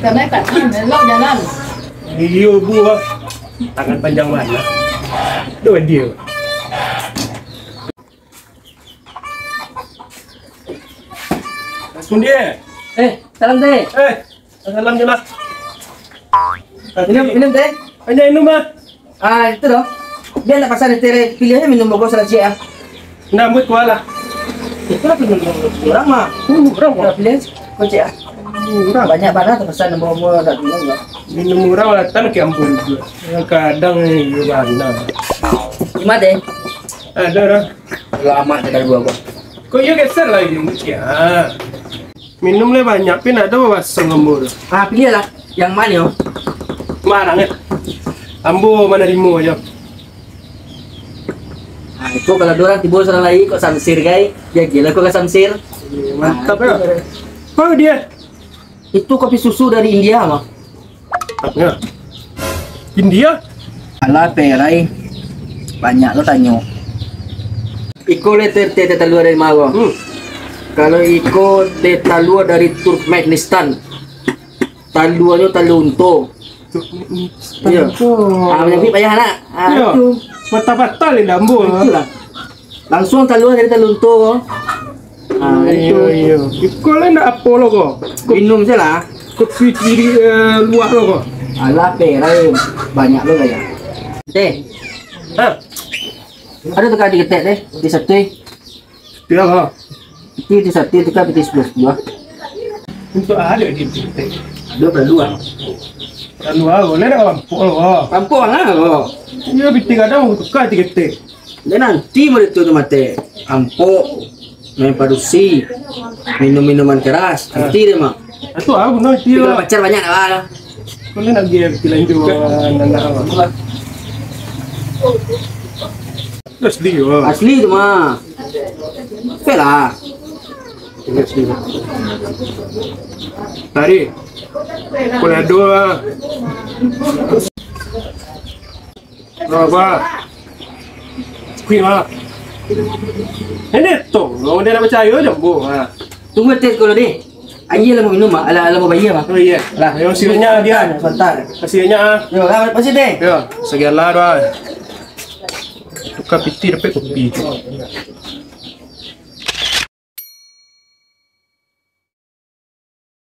Karena kan elok jalan. Iya bu, tangan panjang mana? Dua dia. Langsung dia. Salam teh. Salam je lah. Minum teh. Hanya minum mah. Itu dong. Dia nak pasal tere pilihnya minum bogor saja ya. Nah, buat kuala. Itu lah minum orang mah. Murah kok. Pilih kunci ya. Murah. Banyak banget pesan bawa dan minum. Minum murah watan ke ampun juga. Kadang juga mana. Gimana deh? Ada dah. Lama dari gua. Kok iya geser lagi ya? Minumnya banyak, pin ada waseng ngembur. Pilih lah. Yang mana yo? Marang ya. Ambo mana rimu aja. Itu kalau dorang timbul salah lagi kok samsir guys. Ya gila kok ke samsir. Mantap ya. Oh dia. Itu kopi susu dari India mah. Ya. India? Alah perai. Banyak lo tanya. Iko letter teta luar dari Mago. Kalau iko teta luar dari Turkmenistan. Taluannya talunto. Iya. Banyak payah nak. Itu Mata-mata ni dambu. itulah. Langsung taluan dari talunto. Iya. Iko lah nak apa lo kok? Minum je lah. Kopi kiri luar lo kok. Alah perai banyak lo gaya. Teh. Hah? Ada tukar di ketek deh di satu. Dia kok. Itu di satu tukar di 11 buah. Untuk ada di sini. Dua. Lalu boleh nak lampu lo. Kampung lo. Iya bitik kadang tukar di ketek. Dan nanti mau itu mate ampo main padusi minum-minuman keras nanti deh mak Itu aku nak kalau dia. pacar banyak lah Kau nak dia bilang juga anak apa? Terus dia. asli itu mah oke lah Tadi. Kuliah dua. Berapa? Kuih ini tuh, kalau dia nak percaya jambu. tunggu tes kalau deh aja lah mau minum mah ala mau bayar mah Oh iya, lah yang sirnya dia. sebentar Hasilnya yo lah pasti deh ya, sekian lah doa. Tukar piti dapat kopi.